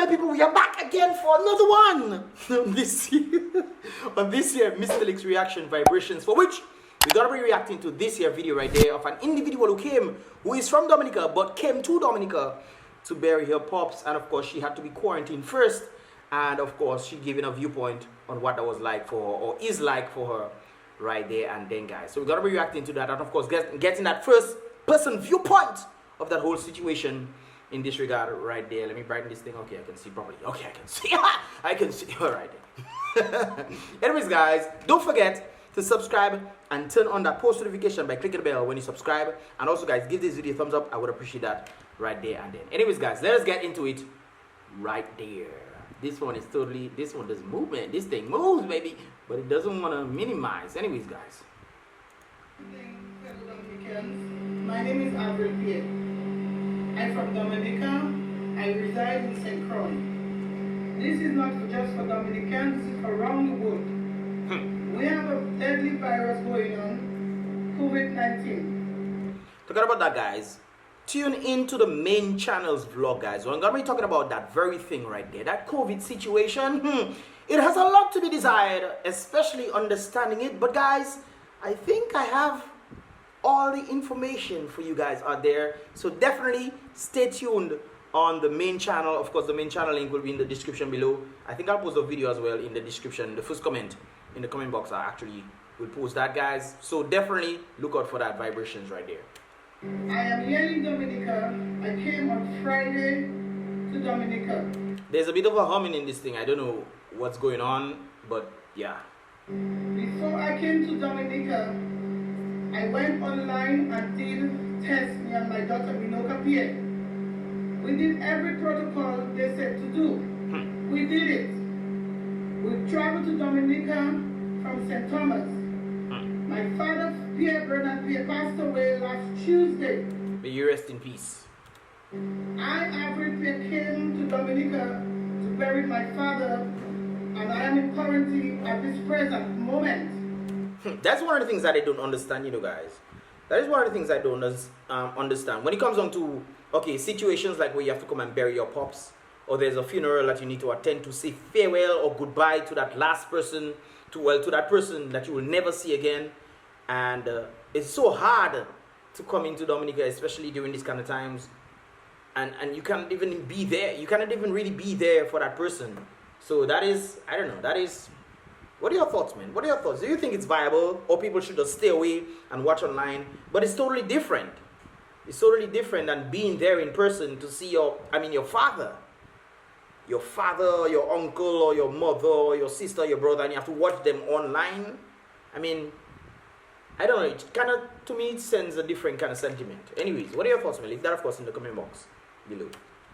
my people, we are back again for another one on this year Mystelics reaction vibrations, for which we're gonna be reacting to this here video right there of an individual who is from Dominica but came to Dominica to bury her pops, and of course she had to be quarantined first, and of course she giving a viewpoint on what that was like for her, or is like for her right there and then, guys. So we're gonna be reacting to that, and of course getting that first person viewpoint of that whole situation in this regard right there. Let me brighten this thing. Okay, I can see properly. Okay, I can see. I can see. All right. Anyways, guys, don't forget to subscribe and turn on that post notification by clicking the bell when you subscribe. And also, guys, give this video a thumbs up. I would appreciate that right there and then. Anyways, guys, let us get into it right there. This one is totally, this one does movement. This thing moves, baby, but it doesn't want to minimize. Anyways, guys. My name is BrBpTV. I'm from Dominica. I reside in St. Croix. This is not just for Dominicans, this is for around the world. We have a deadly virus going on, COVID-19. Talking about that, guys, tune into the main channel's vlog, guys. We're going to be talking about that very thing right there, that COVID situation. It has a lot to be desired, especially understanding it. But guys, I think I have all the information for you guys out there, so definitely stay tuned on the main channel. Of course, the main channel link will be in the description below. I think I'll post a video as well in the description. The first comment in the comment box, I actually will post that, guys, so definitely look out for that vibrations right there. I am here in Dominica. I came on Friday to Dominica. There's a bit of a humming in this thing. I don't know what's going on, but yeah. Before I came to Dominica, I went online and did test me and my daughter Minoka Pierre. We did every protocol they said to do. We did it. We traveled to Dominica from St. Thomas. My father, Pierre Bernard Pierre, passed away last Tuesday. May you rest in peace. I, BrBpTV, came to Dominica to bury my father, and I am in quarantine at this present moment. That's one of the things that I don't understand, you know, guys. That is one of the things I don't understand. When it comes on to, okay, situations like where you have to come and bury your pops, or there's a funeral that you need to attend to say farewell or goodbye to that last person, to that person that you will never see again. And it's so hard to come into Dominica, especially during these kind of times. And you can't even be there. You cannot even really be there for that person. So that is, I don't know, that is... What are your thoughts, man? What are your thoughts? Do you think it's viable, or people should just stay away and watch online? But it's totally different. It's totally different than being there in person to see your father, your uncle, or your mother, or your sister, your brother, and you have to watch them online. I mean, I don't know. It kind of, to me, it sends a different kind of sentiment. Anyways, what are your thoughts, man? Leave that, of course, in the comment box below.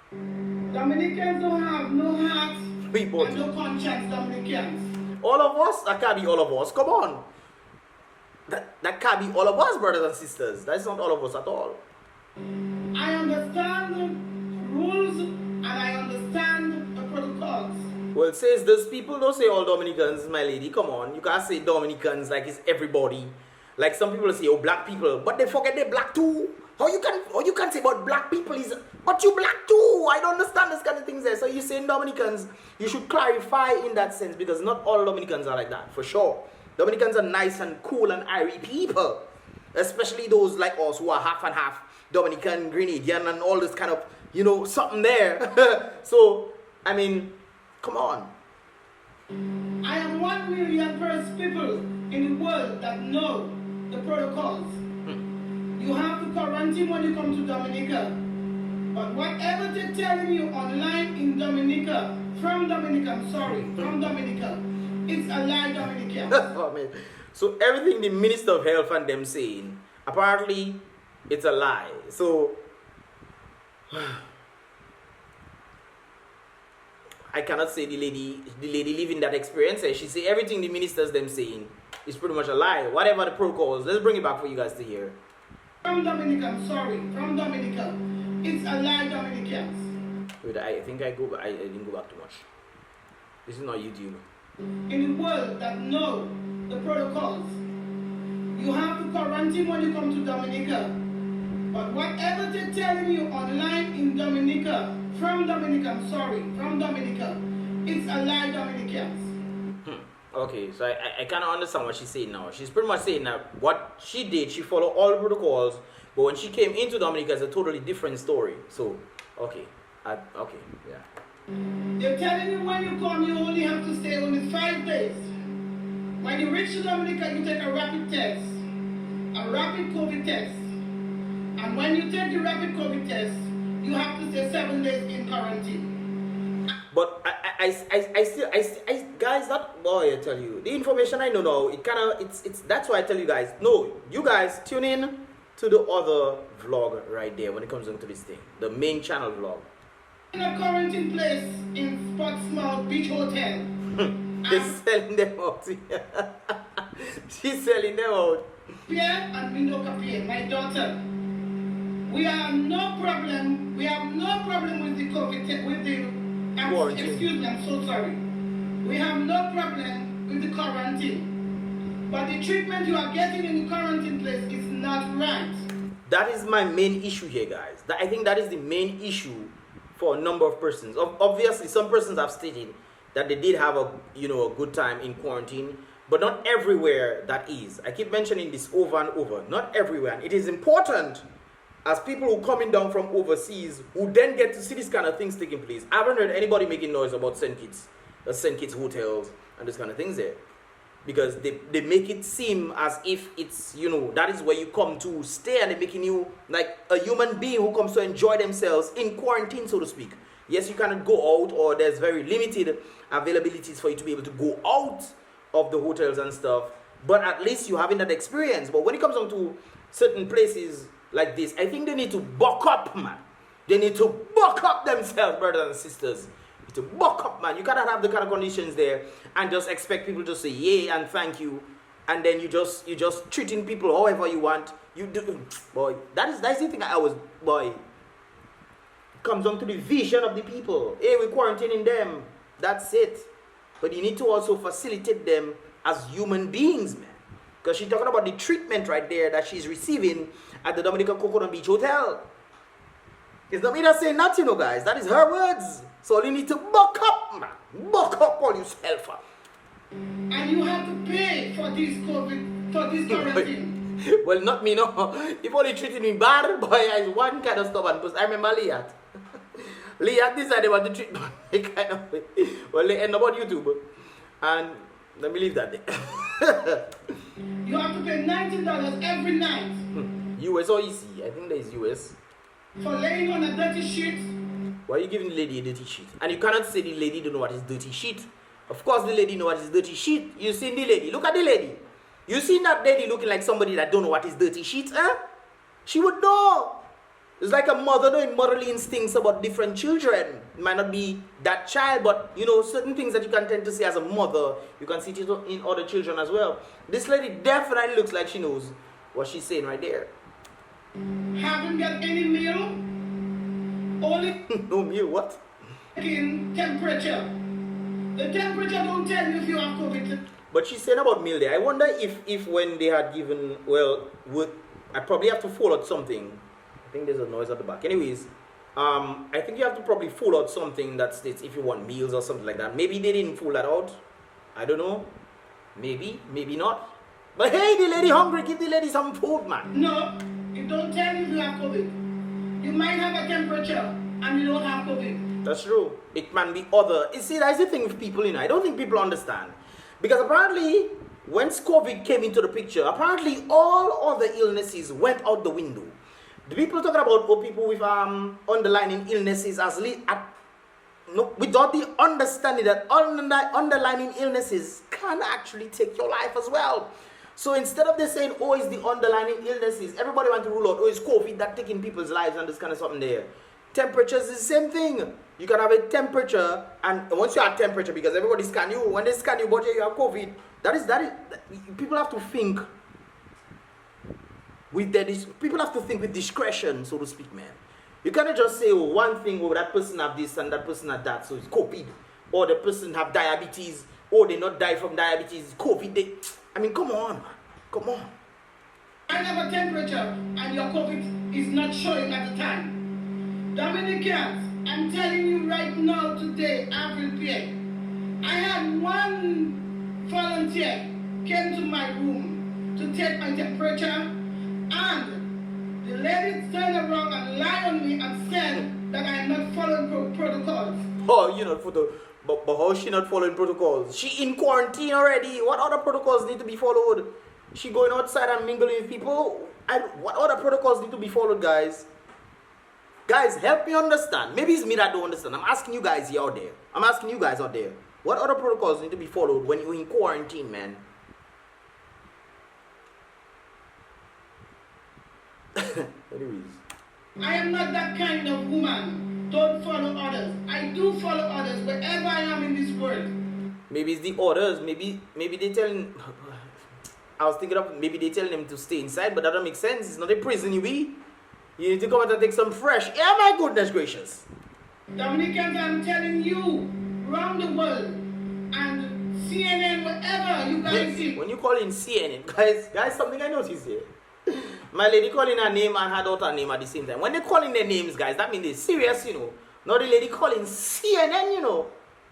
Dominicans don't have no heart and no conscience, Dominicans. All of us? That can't be all of us. Come on. That can't be all of us, brothers and sisters. That's not all of us at all. I understand the rules and I understand the protocols. Well, it says those people don't say all Dominicans, my lady. Come on. You can't say Dominicans like it's everybody. Like some people say, oh, black people. But they forget they're black too. How you can say about black people is, but you black too. I don't understand this kind of things there. So you're saying Dominicans, you should clarify in that sense, because not all Dominicans are like that, for sure. Dominicans are nice and cool and airy people, especially those like us who are half and half Dominican, Grenadian, and all this kind of, you know, something there. So, I mean, come on. I am 1 million first people in the world that know the protocols. You have to quarantine when you come to Dominica. But whatever they're telling you online in Dominica, from Dominica, it's a lie, Dominica. Oh, man. So everything the Minister of Health and them saying, apparently it's a lie. So I cannot say the lady living that experience. She say everything the ministers them saying is pretty much a lie. Whatever the protocols, let's bring it back for you guys to hear. From Dominica, from Dominica. It's a lie, Dominicans. Wait, I think I didn't go back too much. This is not YouTube. In the world that know the protocols, you have to quarantine when you come to Dominica. But whatever they're telling you online in Dominica, from Dominica, I'm sorry, from Dominica. It's a lie, Dominicans. Okay, so I kind of understand what she's saying now. She's pretty much saying that what she did, she followed all the protocols, but when she came into Dominica, it's a totally different story. So, okay, okay, yeah. They're telling you when you come, you only have to stay only 5 days. When you reach Dominica, you take a rapid test, a rapid COVID test. And when you take the rapid COVID test, you have to stay 7 days in quarantine. But I still, guys, that boy, I tell you, the information I know now, it kind of, it's, that's why I tell you guys, no, you guys tune in to the other vlog right there when it comes down to this thing, the main channel vlog. In a quarantine place in Portsmouth Beach Hotel. They're selling them out. She's selling them out. Pierre and Dominica Pierre, my daughter. We have no problem. We have no problem with the COVID, with the excuse me, I'm so sorry. We have no problem with the quarantine. But the treatment you are getting in the quarantine place is not right. That is my main issue here, guys. I think that is the main issue for a number of persons. Obviously, some persons have stated that they did have a good time in quarantine, but not everywhere that is. I keep mentioning this over and over. Not everywhere. And it is important as people who coming down from overseas who then get to see these kind of things taking place. I haven't heard anybody making noise about St. Kitts hotels and this kind of things there. Because they make it seem as if it's, that is where you come to stay, and they're making you like a human being who comes to enjoy themselves in quarantine, so to speak. Yes, you cannot go out, or there's very limited availabilities for you to be able to go out of the hotels and stuff. But at least you're having that experience. But when it comes down to certain places like this, I think they need to buck up, man. They need to buck up themselves, brothers and sisters. To buck up, man. You cannot have the kind of conditions there and just expect people to say yay and thank you, and then you just treating people however you want. You do, boy. That's the thing. Boy. It comes down to the vision of the people. Hey, we're quarantining them. That's it. But you need to also facilitate them as human beings, man. Because she's talking about the treatment right there that she's receiving at the Dominica Coconut Beach Hotel. It's not me that saying that, guys. That is her words. So you need to buck up, man. Buck up on yourself. And you have to pay for this COVID, for this quarantine. Well, not me, no. If only treating me bad, boy, is one kind of stubborn. Because I remember Liat. Liat decided about the treatment kind of way. Well, they end up on YouTube. And let me leave that there. You have to pay $19 every night. US or EC? I think there is US. For laying on a dirty sheet. Why are you giving the lady a dirty sheet? And you cannot say the lady don't know what is dirty sheet. Of course the lady know what is dirty sheet. You seen the lady. Look at the lady. You seen that lady looking like somebody that don't know what is dirty sheet, huh? She would know. It's like a mother knowing motherly instincts about different children. It might not be that child, but certain things that you can tend to see as a mother, you can see it in other children as well. This lady definitely looks like she knows what she's saying right there. Haven't got any meal. Only no meal, what? in temperature. The temperature don't tell you if you have COVID. But she's saying about meal there. I wonder if when they had given, I probably have to fold out something. I think there's a noise at the back. Anyways, I think you have to probably fold out something that states if you want meals or something like that. Maybe they didn't fold that out. I don't know. Maybe, maybe not. But hey, the lady hungry. Give the lady some food, man. No, it don't tell you if you have COVID. You might have a temperature and you don't have COVID. That's true. It can be other. You see, that's the thing with people, I don't think people understand. Because apparently, once COVID came into the picture, apparently all other illnesses went out the window. The people talking about people with underlying illnesses without the understanding that underlying illnesses can actually take your life as well. So instead of they saying, oh, it's the underlying illnesses, everybody want to rule out, oh, it's COVID that taking people's lives and this kind of something there. Temperatures is the same thing. You can have a temperature, and once you have temperature, because everybody scan you, when they scan you, but you have COVID, that is people have to think with people have to think with discretion, so to speak, man. You cannot just say, oh, one thing, oh, that person have this and that person have that, so it's COVID. Or the person have diabetes, or they not die from diabetes, it's COVID. I mean, come on, man. Come on. I have a temperature and your COVID is not showing at the time. Dominicans, I'm telling you right now today, BrBpTV, I had one volunteer came to my room to take my temperature, and the lady turned around and lied on me and said that I am not following protocols. Oh, you know, but how is she not following protocols? She in quarantine already. What other protocols need to be followed? She going outside and mingling with people? What other protocols need to be followed, guys? Guys, help me understand. Maybe it's me that don't understand. I'm asking you guys here out there. I'm asking you guys out there. What other protocols need to be followed when you're in quarantine, man? Anyways. I am not that kind of woman. Don't follow others. I do follow others wherever I am in this world. Maybe it's the orders. Maybe they telling. I was thinking of maybe they telling them to stay inside, but that don't make sense. It's not a prison, you be. You need to come out and take some fresh air. My goodness gracious. Dominicans, I'm telling you, around the world, and CNN, wherever you guys see. When you call in CNN, guys, something I noticed here. My lady calling her name and her daughter name at the same time. When they calling their names, guys, that means they're serious, you know. Not the lady calling CNN, you know.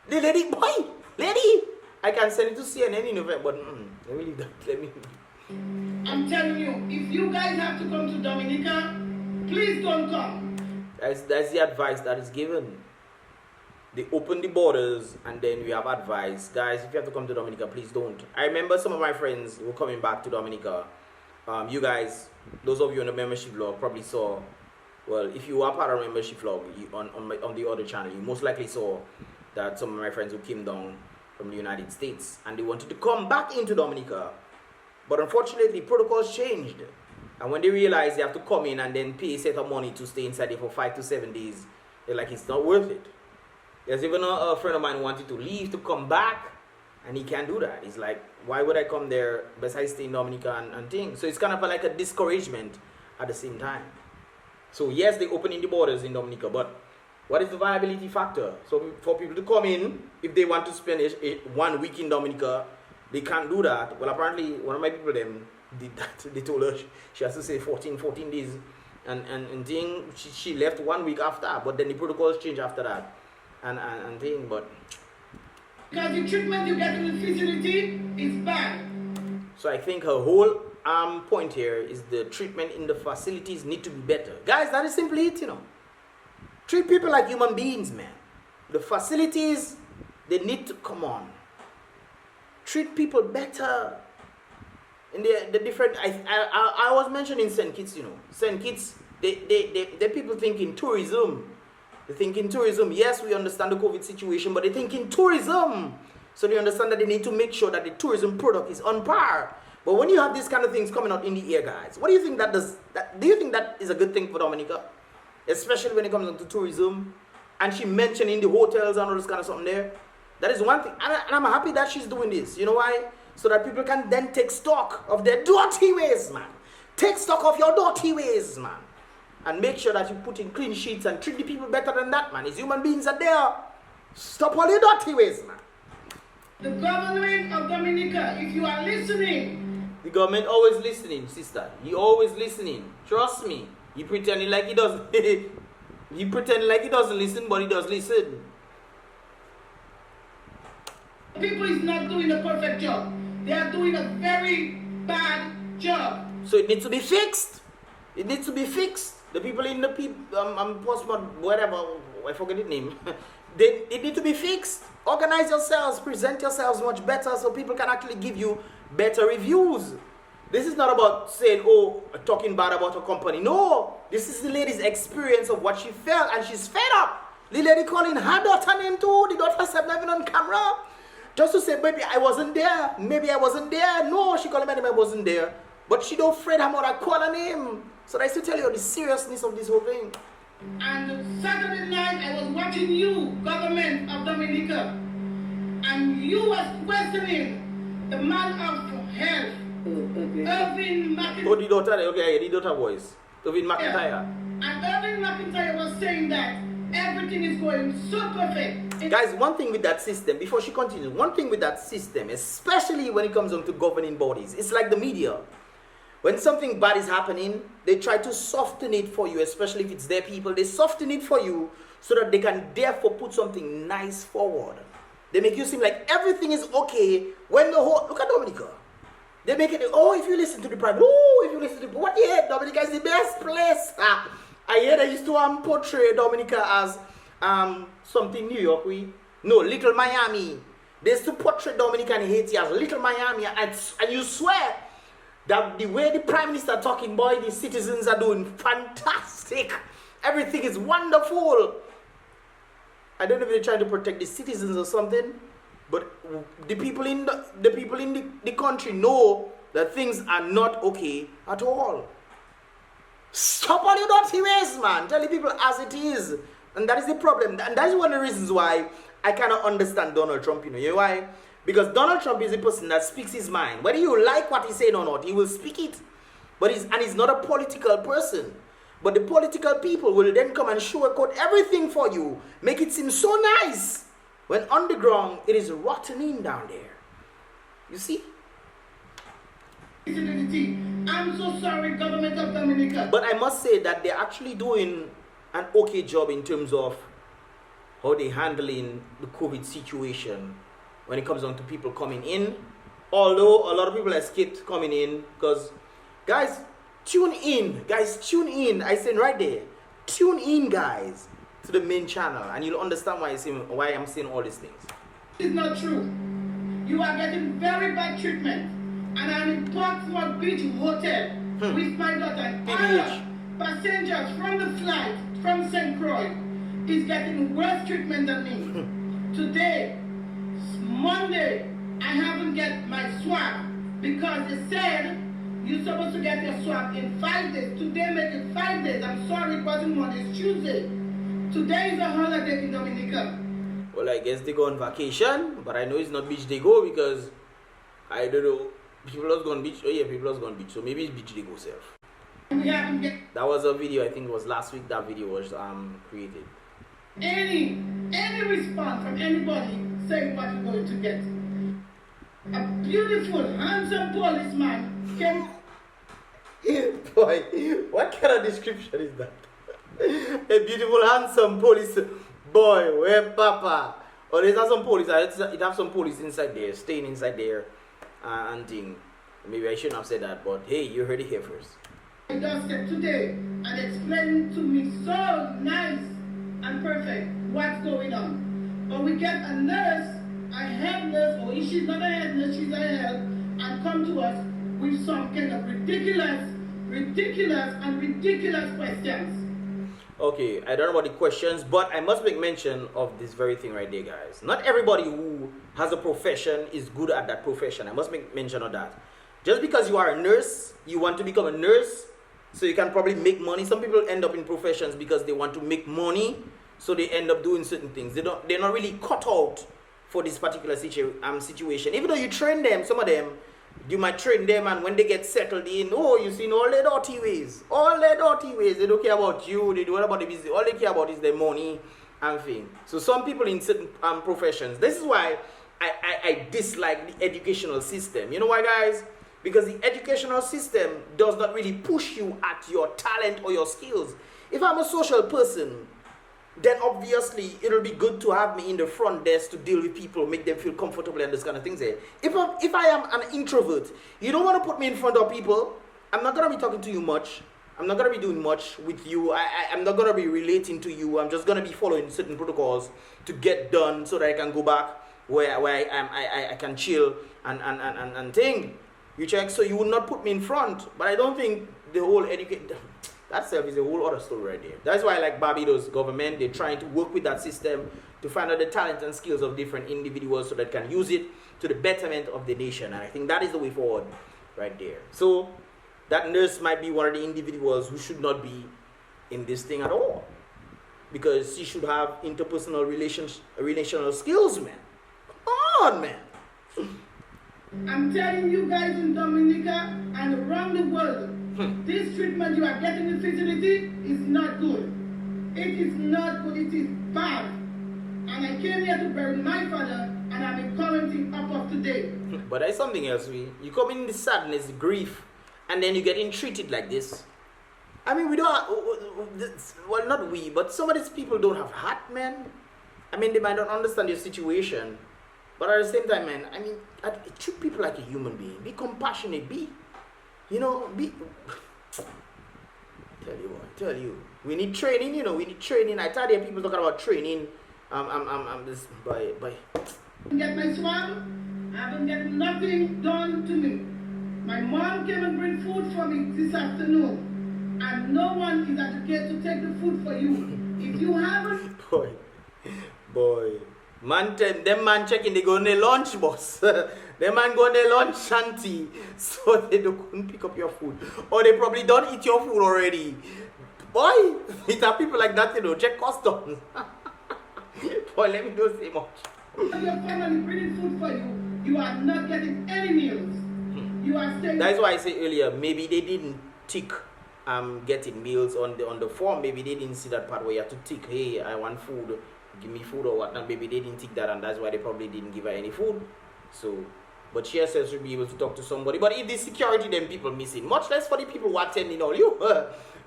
The lady, boy, lady. I can send it to CNN, you know, but let me leave that. Let me. I'm telling you, if you guys have to come to Dominica, please don't come. That's the advice that is given. They open the borders and then we have advice. Guys, if you have to come to Dominica, please don't. I remember some of my friends were coming back to Dominica. You guys, those of you on the membership vlog probably saw, well, if you are part of the membership vlog on the other channel, you most likely saw that some of my friends who came down from the United States and they wanted to come back into Dominica. But unfortunately, protocols changed. And when they realized they have to come in and then pay a set of money to stay inside there for 5 to 7 days, they're like, it's not worth it. There's even a friend of mine who wanted to leave to come back, and he can't do that. He's like, why would I come there besides stay in Dominica and things? So it's kind of like a discouragement at the same time. So yes, they're opening the borders in Dominica, but what is the viability factor? So for people to come in, if they want to spend 1 week in Dominica, they can't do that. Well, apparently, one of my people them did that. They told her she has to stay 14 days. And thing, she left 1 week after, but then the protocols changed after that. And thing, but... Because the treatment you get in the facility is bad. So I think her whole point here is the treatment in the facilities need to be better. Guys, that is simply it, you know. Treat people like human beings, man. The facilities, they need to come on. Treat people better. In the different, I was mentioning St. Kitts, you know. St. Kitts, they people think in tourism. They think in tourism. Yes, we understand the COVID situation, but they think in tourism. So they understand that they need to make sure that the tourism product is on par. But when you have these kind of things coming out in the air, guys, what do you think that does? Do you think that is a good thing for Dominica? Especially when it comes to tourism. And she mentioned in the hotels and all this kind of something there. That is one thing. And I'm happy that she's doing this. You know why? So that people can then take stock of their dirty ways, man. Take stock of your dirty ways, man. And make sure that you put in clean sheets and treat the people better than that, man. It's human beings are there. Stop all your dirty ways, man. The government of Dominica, if you are listening. The government always listening, sister. He always listening. Trust me. He pretending like he doesn't. He pretending like he doesn't listen, but he does listen. People is not doing a perfect job. They are doing a very bad job. So it needs to be fixed. It needs to be fixed. The people in the postmod, whatever, I forget the name. It need to be fixed. Organize yourselves, present yourselves much better so people can actually give you better reviews. This is not about saying, oh, talking bad about a company. No, this is the lady's experience of what she felt, and she's fed up. The lady calling her daughter name too. The daughter said not even on camera. Just to say, maybe I wasn't there. Maybe I wasn't there. No, she called me name, I wasn't there. But she don't afraid her mother call her name. So that's to tell you the seriousness of this whole thing. And Saturday night, I was watching you, government of Dominica, and you was questioning the man of health, Irvin McIntyre. Oh, the daughter, okay, the daughter voice. Irvin McIntyre. And Irvin McIntyre was saying that everything is going so perfect. Guys, one thing with that system, before she continues, one thing with that system, especially when it comes on to governing bodies, it's like the media. When something bad is happening, they try to soften it for you, especially if it's their people. They soften it for you so that they can therefore put something nice forward. They make you seem like everything is okay when the whole, look at Dominica. They make it, oh, if you listen to the private, oh, if you listen to the, what yeah, Dominica is the best place. I hear they used to portray Dominica as something New York, no, Little Miami. They used to portray Dominica and Haiti as Little Miami, and you swear that the way the Prime Minister talking, boy, the citizens are doing fantastic. Everything is wonderful. I don't know if they're trying to protect the citizens or something, but the people in the country know that things are not okay at all. Stop all your dirty ways, man. Tell the people as it is. And that is the problem. And that is one of the reasons why I cannot understand Donald Trump, you know why? Because Donald Trump is a person that speaks his mind. Whether you like what he's saying or not, he will speak it. But he's not a political person. But the political people will then come and sugarcoat everything for you. Make it seem so nice. When on the ground, it is rotting down there. You see? I'm so sorry, government of Dominica. But I must say that they're actually doing an okay job in terms of how they're handling the COVID situation when it comes down to people coming in. Although a lot of people escaped coming in because, guys, tune in. Guys, tune in. I said right there. Tune in, guys, to the main channel, and you'll understand why I'm saying all these things. It's not true. You are getting very bad treatment. And I'm in Portsmouth Beach Hotel with my daughter. All passengers from the flight from St. Croix is getting worse treatment than me. Today, Monday, I haven't get my swab because they said you're supposed to get your swab in 5 days. Today make it 5 days. I'm sorry, it wasn't Monday, it's Tuesday. Today is a holiday in Dominica. Well, I guess they go on vacation, but I know it's not beach they go because I don't know. People are going beach. Oh yeah, people are going beach. So maybe it's beach they go self. That was a video. I think it was last week. That video was created. Any response from anybody saying what you're going to get? A beautiful, handsome policeman came. Boy, what kind of description is that? A beautiful, handsome police boy. Where Papa? Or there's not some police. It have some police inside there, staying inside there. And thing. Maybe I shouldn't have said that, but hey, you heard it here first. He just said today and explained to me so nice and perfect what's going on. But we get a nurse, a head nurse, or if she's not a head nurse, she's a head, and come to us with some kind of ridiculous questions. Okay, I don't know about the questions, but I must make mention of this very thing right there, guys. Not everybody who has a profession is good at that profession. I must make mention of that. Just because you are a nurse, you want to become a nurse, so you can probably make money. Some people end up in professions because they want to make money, so they end up doing certain things. They're not really cut out for this particular situation. Even though you train them, some of them, you might train them, and when they get settled in, oh, you see all their dirty ways. All their dirty ways. They don't care about you. They don't care about the business. All they care about is their money and thing. So some people in certain professions, this is why I dislike the educational system. You know why, guys? Because the educational system does not really push you at your talent or your skills. If I'm a social person, then obviously it'll be good to have me in the front desk to deal with people, make them feel comfortable and this kind of things there. If I am an introvert, you don't want to put me in front of people. I'm not going to be talking to you much. I'm not going to be doing much with you. I'm not going to be relating to you. I'm just going to be following certain protocols to get done so that I can go back where I can chill and think. You check, so you would not put me in front. But I don't think the whole that self is a whole other story right there. That's why I like Barbados government. They're trying to work with that system to find out the talent and skills of different individuals so that can use it to the betterment of the nation. And I think that is the way forward right there. So that nurse might be one of the individuals who should not be in this thing at all. Because she should have interpersonal relational skills, man. Come on, man. I'm telling you guys in Dominica and around the world, this treatment you are getting in the facility is not good. It is not good, it is bad. And I came here to bury my father, and I'm in quarantine up of today. But there's something else, you come in the sadness, the grief, and then you get treated like this. I mean, we don't. Well, not we, but some of these people don't have heart, man. I mean, they might not understand your situation, but at the same time, man, I mean, treat people like a human being. Be compassionate. Be, you know, be. Tell you. We need training. You know, we need training. I tell you, people talking about training. This by. Get my swab. I haven't get nothing done to me. My mom came and bring food for me this afternoon, and no one is at the gate to take the food for you. If you haven't, boy, them man checking. They go on their lunch, boss. Them man go on their lunch shanty, so they don't pick up your food, or they probably don't eat your food already. Boy, it are people like that, you know. Check customs. Boy, let me don't say much. Your family bringing food for you. You are not getting any meals. You are staying. That's why I said earlier, maybe they didn't tick getting meals on the form. Maybe they didn't see that part where you have to tick, hey, I want food, give me food or whatnot. Maybe they didn't tick that, and that's why they probably didn't give her any food. So, but she herself should be able to talk to somebody. But if the security, then people missing, much less for the people who are attending all you.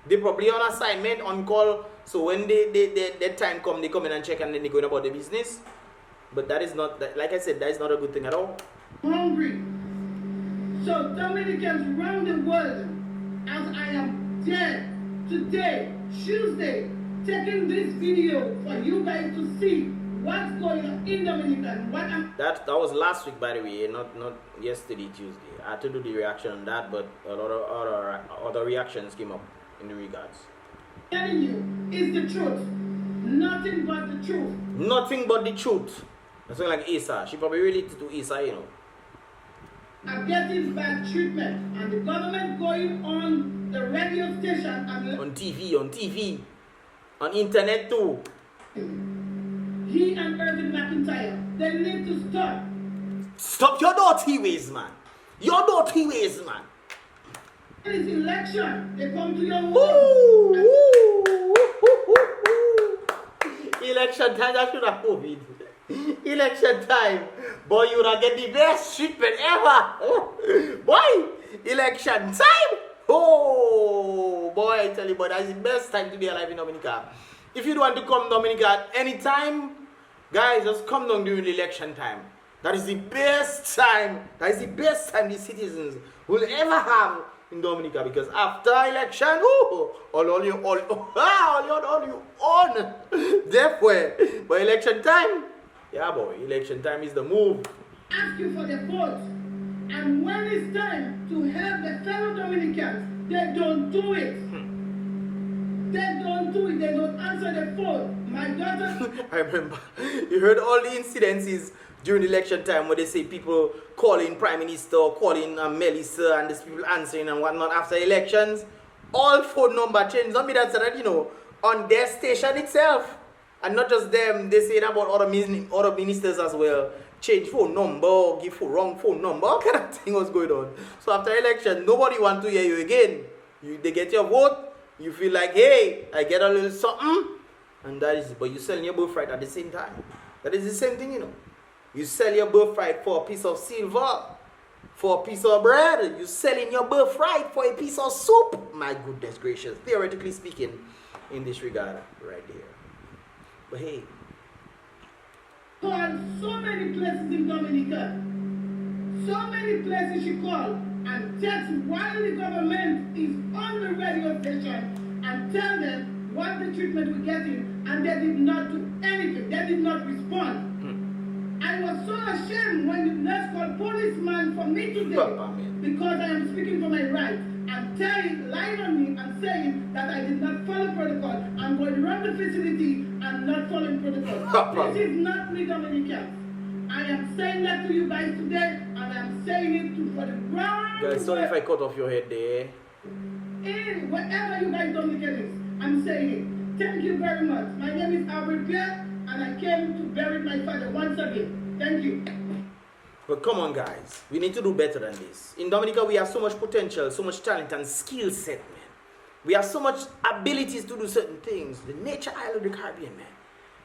They probably on assignment, on call. So when their time come, they come in and check, and then they go about the business. But that is not, like I said, that is not a good thing at all. Hungry. So Dominicans around the world, as I am dead today, Tuesday, taking this video for you guys to see what's going on in Dominica. That was last week, by the way, not yesterday, Tuesday. I had to do the reaction on that, but a lot of other reactions came up in the regards. Telling you is the truth, nothing but the truth. Nothing but the truth. That's like Isa. She probably related to Isa, you know. Are getting bad treatment, and the government going on the radio station and on TV, on internet too. He and Irvin McIntyre, they need to stop. Stop your dirty ways, man. Your dirty ways, man. It is election. They come to your home. Election time, that should have COVID. Election time. Boy, you would get the best treatment ever. Boy, election time. Oh, boy, I tell you, but that's the best time to be alive in Dominica. If you want to come to Dominica at any time, guys, just come down during the election time. That is the best time. That is the best time the citizens will ever have in Dominica, because after election, all you on. Therefore, by election time, yeah, boy, election time is the move. Ask you for the vote, and when it's time to help the fellow Dominicans, they don't do it. They don't do it. They don't answer the phone. My daughter. I remember. You heard all the incidences during election time where they say people calling Prime Minister or calling Melissa, and these people answering and whatnot after elections. All phone number change. Don't be that, you know, on their station itself. And not just them, they say about other ministers as well. Change phone number, give wrong phone number, all kind of thing was going on. So after election, nobody want to hear you again. They get your vote, you feel like, hey, I get a little something, and that is, but you selling your birthright at the same time. That is the same thing, you know. You sell your birthright for a piece of silver, for a piece of bread. You selling your birthright for a piece of soup. My goodness gracious. Theoretically speaking, in this regard, right there. But hey. Called so many places in Dominica. So many places she called and text while the government is on the radio station and tell them what the treatment we're getting, and they did not do anything. They did not respond. I was so ashamed when the nurse called policeman for me today because I am speaking for my rights and lying on me and saying that I did not follow protocol. I'm going to run the facility and not following protocol. This is not me, Dominica. I am saying that to you guys today, and I'm saying it for the ground. Guys, sorry if I cut off your head there. In wherever you guys Dominicans is, I'm saying it. Thank you very much. My name is BrBpTV, and I came to bury my father once again. Thank you. But come on, guys. We need to do better than this. In Dominica, we have so much potential, so much talent and skill set, man. We have so much abilities to do certain things. The nature island of the Caribbean, man.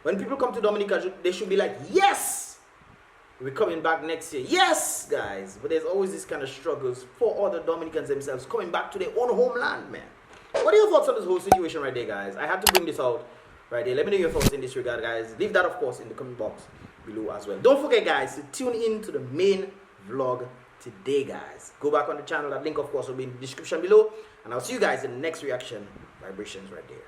When people come to Dominica, they should be like, yes! We're coming back next year. Yes, guys. But there's always this kind of struggles for other Dominicans themselves coming back to their own homeland, man. What are your thoughts on this whole situation right there, guys? I had to bring this out right there. Let me know your thoughts in this regard, guys. Leave that, of course, in the comment box below as well. Don't forget, guys, to tune in to the main vlog today, guys. Go back on the channel. That link, of course, will be in the description below. And I'll see you guys in the next reaction vibrations right there.